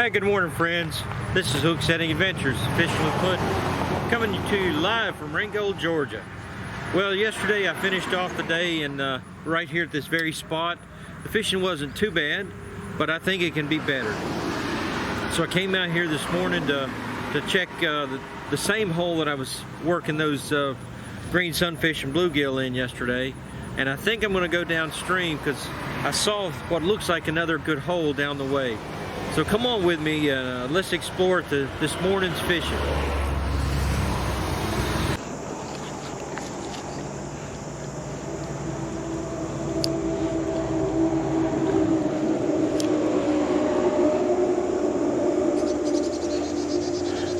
Hi, good morning, friends. This is Hook Setting Adventures, Fishing with Puddin', coming to you live from Ringgold, Georgia. Well, yesterday I finished off the day and right here at this very spot. The fishing wasn't too bad, but I think it can be better. So I came out here this morning to check the same hole that I was working those green sunfish and bluegill in yesterday. And I think I'm going to go downstream because I saw what looks like another good hole down the way. So come on with me, let's explore this morning's fishing.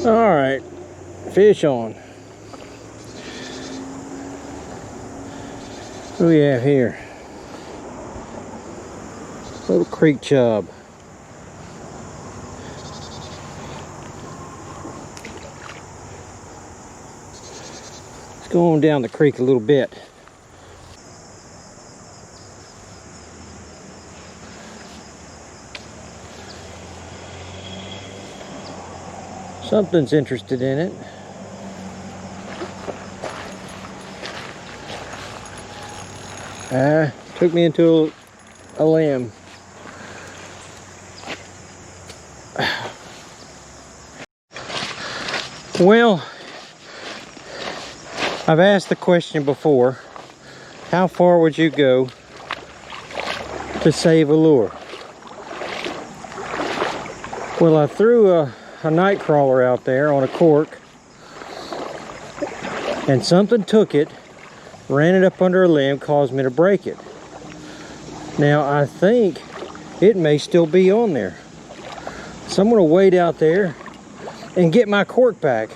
All right, fish on. What do we have here? Little creek chub. Let's go on down the creek a little bit. Something's interested in it. Took me into a limb. Well, I've asked the question before, how far would you go to save a lure? Well, I threw a night crawler out there on a cork and something took it, ran it up under a limb, caused me to break it. Now I think it may still be on there. So I'm going to wade out there and get my cork back,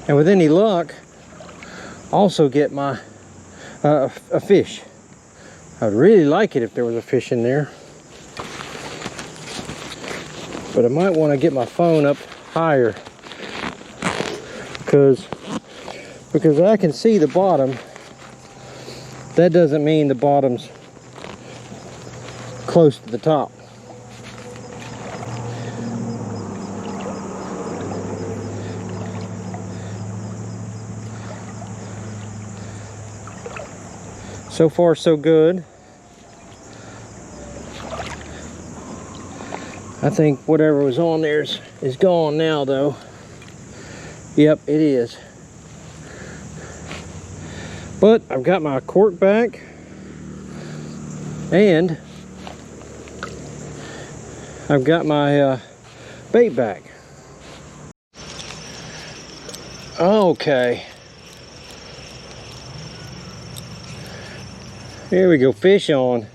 and with any luck also get my a fish. I'd really like it if there was a fish in there, but I might want to get my phone up higher because I can see the bottom. That doesn't mean the bottom's close to the top. So far, so good. I think whatever was on there is gone now, though. Yep, it is. But I've got my cork back, and I've got my bait back. Okay. Here we go, fish on.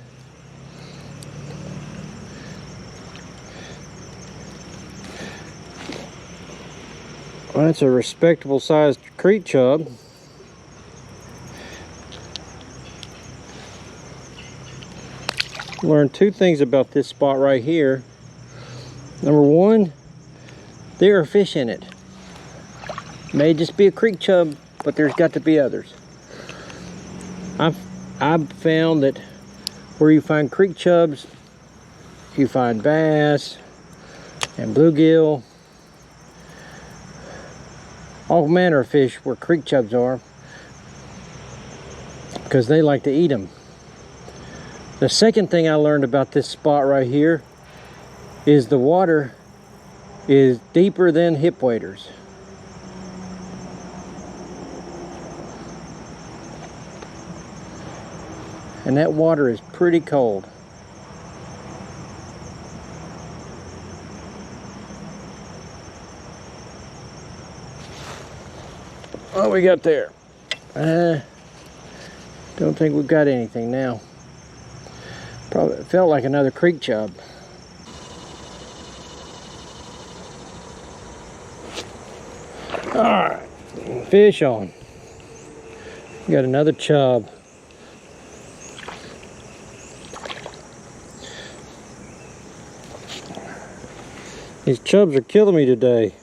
Well, that's a respectable sized creek chub. Learned two things about this spot right here. Number one, there are fish in it. May just be a creek chub, but there's got to be others. I've found that where you find creek chubs, you find bass and bluegill, all manner of fish where creek chubs are, because they like to eat them. The second thing I learned about this spot right here is the water is deeper than hip waders. And that water is pretty cold. What we got there? Don't think we've got anything now. Probably felt like another creek chub. All right, fish on. Got another chub. These chubs are killing me today.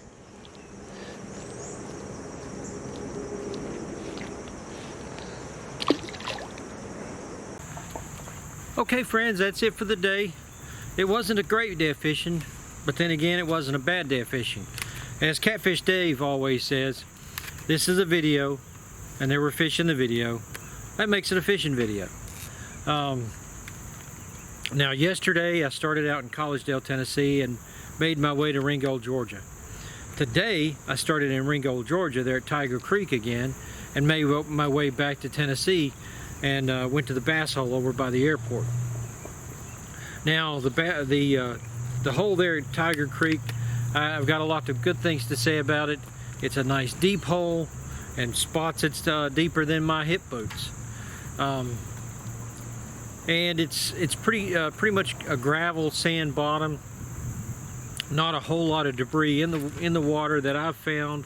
Okay friends, that's it for the day. It wasn't a great day of fishing, but then again, it wasn't a bad day of fishing. As Catfish Dave always says, this is a video, and there were fish in the video. That makes it a fishing video. Now, yesterday I started out in Collegedale, Tennessee, and made my way to Ringgold, Georgia. Today I started in Ringgold, Georgia, there at Tiger Creek again, and made my way back to Tennessee, and went to the bass hole over by the airport. Now, the hole there at Tiger Creek, I've got a lot of good things to say about it. It's a nice deep hole, and spots it's deeper than my hip boots. And it's pretty much a gravel sand bottom. Not a whole lot of debris in the water that I've found.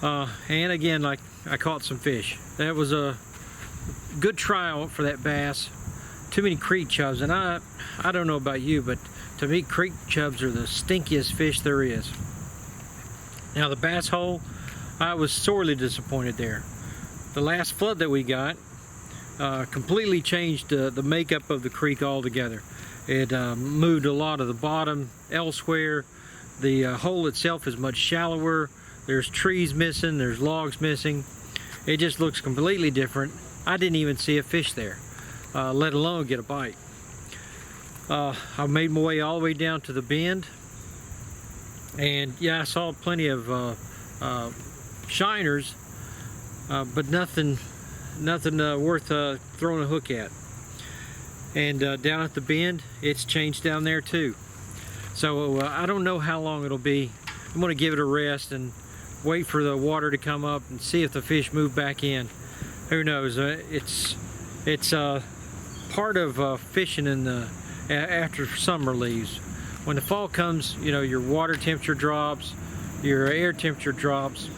And again, like, I caught some fish. That was a good tryout for that bass. Too many creek chubs, and I don't know about you, but to me, creek chubs are the stinkiest fish there is. Now, the bass hole, I was sorely disappointed there. The last flood that we got completely changed the makeup of the creek altogether. It moved a lot of the bottom elsewhere. The hole itself is much shallower. There's trees missing, there's logs missing. It just looks completely different. I didn't even see a fish there, let alone get a bite. I made my way all the way down to the bend, and yeah, I saw plenty of shiners, but nothing worth throwing a hook at. And down at the bend, it's changed down there too. So I don't know how long it'll be. I'm going to give it a rest and wait for the water to come up and see if the fish move back in. Who knows? It's part of fishing in the after summer leaves. When the fall comes, you know, your water temperature drops, your air temperature drops,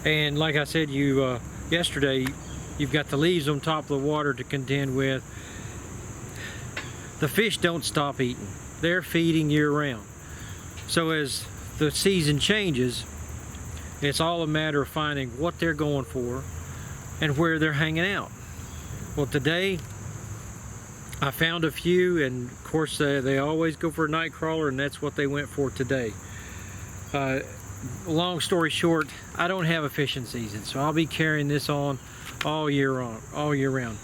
and like I said, yesterday, you've got the leaves on top of the water to contend with. The fish don't stop eating. They're feeding year-round. So as the season changes, it's all a matter of finding what they're going for and where they're hanging out. Well, today I found a few, and of course they always go for a night crawler, and that's what they went for today. Long story short, I don't have a fishing season, so I'll be carrying this on all year round.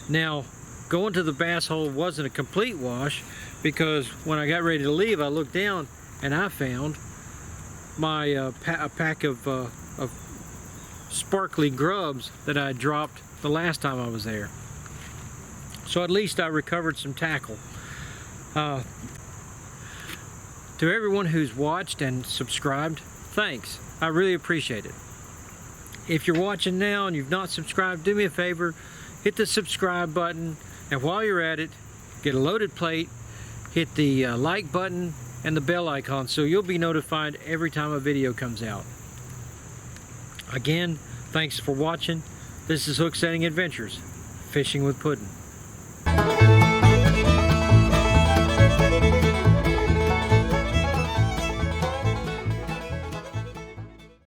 Now, going to the bass hole wasn't a complete wash, because when I got ready to leave, I looked down and I found my a pack of sparkly grubs that I dropped the last time I was there. So at least I recovered some tackle. To everyone who's watched and subscribed, thanks. I really appreciate it. If you're watching now and you've not subscribed, do me a favor, hit the subscribe button, and while you're at it, get a loaded plate, hit the like button and the bell icon so you'll be notified every time a video comes out. Again, thanks for watching. This is Hook Setting Adventures, Fishing with Puddin'.